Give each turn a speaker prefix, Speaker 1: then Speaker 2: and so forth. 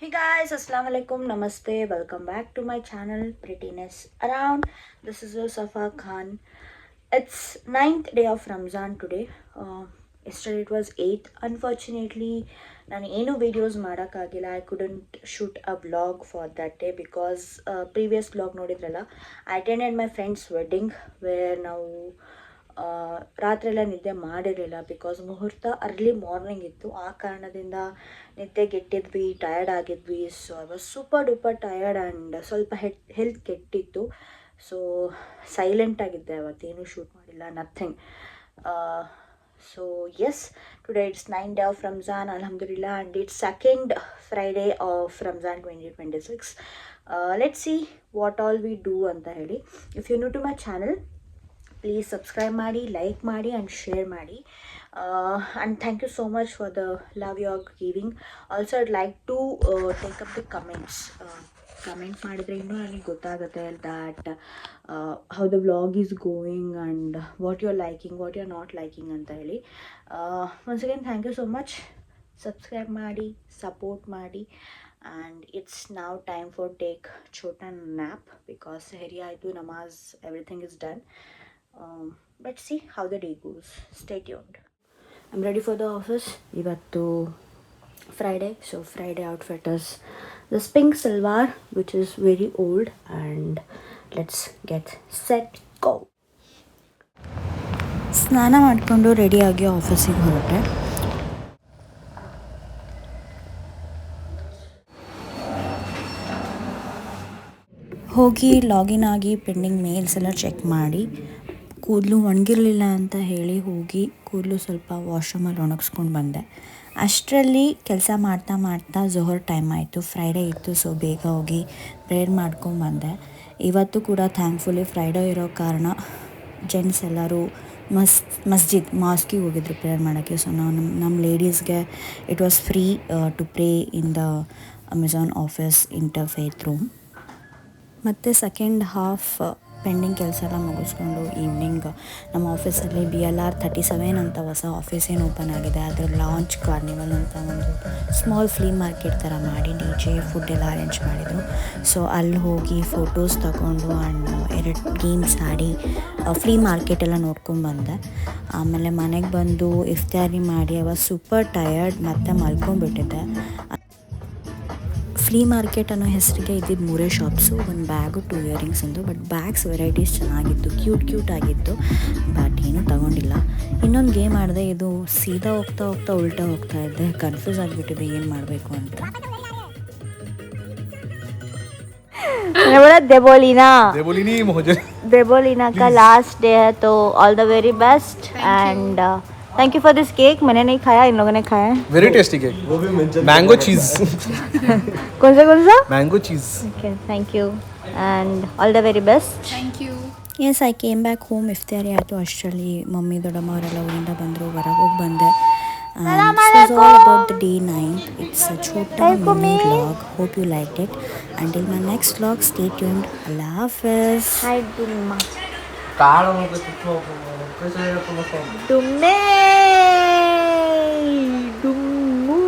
Speaker 1: Hey guys, Assalamu alaikum, Namaste, welcome back to my channel Prettiness Around. This is Safa Khan. It's 9th day of Ramzan today. Yesterday it was 8th. Unfortunately, ನಾನು ಏನು videos ಮಾಡೋಕ್ಕಾಗಿಲ್ಲ. I couldn't shoot a vlog for that day because previous vlog ನೋಡಿದ್ರಲ್ಲ, I attended my friend's wedding where ನಾವು ರಾತ್ರಿ ಎಲ್ಲ ನಿದ್ದೆ ಮಾಡಿರಲಿಲ್ಲ because ಮುಹೂರ್ತ ಅರ್ಲಿ ಮಾರ್ನಿಂಗ್ ಇತ್ತು. ಆ ಕಾರಣದಿಂದ ನಿದ್ದೆಗೆಟ್ಟಿದ್ವಿ, ಟಯರ್ಡ್ ಆಗಿದ್ವಿ. So I was super duper tired and ಸ್ವಲ್ಪ ಹೆಲ್ತ್ ಕೆಟ್ಟಿತ್ತು. ಸೊ ಸೈಲೆಂಟಾಗಿದ್ದೆ, ಅವತ್ತೇನು ಶೂಟ್ ಮಾಡಿಲ್ಲ, nothing. So yes, today it's 9th day of Ramzan, alhamdulillah, and it's second Friday of Ramzan 2026. Let's see what all we do ಅಂತ ಹೇಳಿ. If you're new to my channel, please subscribe ಮಾಡಿ, like ಮಾಡಿ and share ಮಾಡಿ. And thank you so much for the love you are giving. Also I'd like to take up the comments. Comment ಮಾಡಿದರೆ ಇನ್ನೂ ನನಗೆ ಗೊತ್ತಾಗುತ್ತೆ that how the vlog is going and what you are liking, what you are not liking ಅಂತ ಹೇಳಿ. Once again thank you so much. Subscribe ಮಾಡಿ, support ಮಾಡಿ. And it's now time for take Chota nap because ಸೆಹರಿ ಆಯಿತು, ನಮಾಜ್, everything is done. Let's see how the day goes. Stay tuned. I'm ready for the office. Ivattu Friday, so Friday outfit is this pink salwar which is very old, and let's get set, go. ಸ್ನಾನ ಮಾಡಿಕೊಂಡು ರೆಡಿಯಾಗಿ ಆಫೀಸಿಗೆ ಹೊರಟೆ. ಹೋಗಿ login ಆಗಿ pending mails ಎಲ್ಲ check ಮಾಡಿ, ಕೂದಲು ಒಣಗಿರಲಿಲ್ಲ ಅಂತ ಹೇಳಿ ಹೋಗಿ ಕೂದಲು ಸ್ವಲ್ಪ ವಾಶ್ರೂಮಲ್ಲಿ ಒಣಗಿಸ್ಕೊಂಡು ಬಂದೆ. ಅಷ್ಟರಲ್ಲಿ ಕೆಲಸ ಮಾಡ್ತಾ ಮಾಡ್ತಾ ಝೊಹರ್ ಟೈಮ್ ಆಯಿತು. ಫ್ರೈಡೇ ಇತ್ತು, ಸೊ ಬೇಗ ಹೋಗಿ ಪ್ರೇಯರ್ ಮಾಡ್ಕೊಂಡು ಬಂದೆ. ಇವತ್ತು ಕೂಡ ಥ್ಯಾಂಕ್ಫುಲಿ ಫ್ರೈಡೇ ಇರೋ ಕಾರಣ ಜೆಂಟ್ಸ್ ಎಲ್ಲರೂ ಮಾಸ್ಕಿಗೆ ಹೋಗಿದ್ರು ಪ್ರೇಯರ್ ಮಾಡೋಕ್ಕೆ. ಸೊ ನಾವು ನಮ್ಮ ಲೇಡೀಸ್ಗೆ it was free to pray in the Amazon office interfaith room. ಮತ್ತು ಸೆಕೆಂಡ್ ಹಾಫ್ ಪೆಂಡಿಂಗ್ ಕೆಲಸ ಎಲ್ಲ ಮುಗಿಸ್ಕೊಂಡು ಈವ್ನಿಂಗ್ ನಮ್ಮ ಆಫೀಸಲ್ಲಿ BLR 37 ಅಂತ ಹೊಸ ಆಫೀಸ್ ಏನು ಓಪನ್ ಆಗಿದೆ, ಅದರ ಲಾಂಚ್ ಕಾರ್ನಿವಲ್ ಅಂತ ಒಂದು ಸ್ಮಾಲ್ ಫ್ಲೀ ಮಾರ್ಕೆಟ್ ಥರ ಮಾಡಿ DJ ಫುಡ್ ಎಲ್ಲ ಅರೇಂಜ್ ಮಾಡಿದರು. ಸೊ ಅಲ್ಲಿ ಹೋಗಿ ಫೋಟೋಸ್ ತಗೊಂಡು ಆ್ಯಂಡ್ 2 ಗೇಮ್ಸ್ ಆಡಿ ಫ್ಲೀ ಮಾರ್ಕೆಟ್ ಎಲ್ಲ ನೋಡ್ಕೊಂಡು ಬಂದೆ. ಆಮೇಲೆ ಮನೆಗೆ ಬಂದು ಇಫ್ತಾರಿ ಮಾಡಿ ಅವಾಗ ಸೂಪರ್ ಟಯರ್ಡ್ ಮತ್ತು ಮಲ್ಕೊಂಡ್ಬಿಟ್ಟಿದ್ದೆ. ಫ್ಲೀ ಮಾರ್ಕೆಟ್ ಅನ್ನೋ ಹೆಸರಿಗೆ ಇದ್ದಿದ್ದು 3 ಶಾಪ್ಸು, ಒಂದು ಬ್ಯಾಗು, 2 ಇಯರಿಂಗ್ಸಿಂದು. ಬಟ್ ಬ್ಯಾಗ್ಸ್ ವೆರೈಟೀಸ್ ಚೆನ್ನಾಗಿತ್ತು, ಕ್ಯೂಟ್ ಆಗಿತ್ತು. ಬಟ್ ಏನೂ ತಗೊಂಡಿಲ್ಲ. ಇನ್ನೊಂದು ಗೇಮ್ ಆಡಿದೆ, ಇದು ಸೀದಾ ಹೋಗ್ತಾ ಉಲ್ಟಾ ಹೋಗ್ತಾ ಇದ್ದೆ. ಕನ್ಫ್ಯೂಸ್ ಆಗಿಬಿಟ್ಟಿದೆ ಏನು ಮಾಡಬೇಕು ಅಂತ. देबोलीना का लास्ट डे है, तो all the very best and thank you for this cake. मैंने नहीं खाया, इन लोगों ने खाया है.
Speaker 2: वेरी टेस्टी केक, मैंगो चीज.
Speaker 1: कौन सा
Speaker 2: मैंगो चीज.
Speaker 1: Okay, thank you and all the very best.
Speaker 3: Thank you.
Speaker 1: Yes, I came back home. ಇಫ್ತಾರಿ ಆಯಿತು. ಅಷ್ಟರಲ್ಲಿ ಮಮ್ಮಿ ದೊಡ್ಡಮ್ಮ ಅವರೆಲ್ಲ ಊರಿಂದ ಬಂದರು. ಹೊರಗೆ ಹೋಗಿ ಬಂದೆ. This is all about the day 9. It's a chota mini vlog. Hope you liked it. Until my next vlog, stay tuned. Allah Hafiz. Hi Dumma. Dumme. Dummu.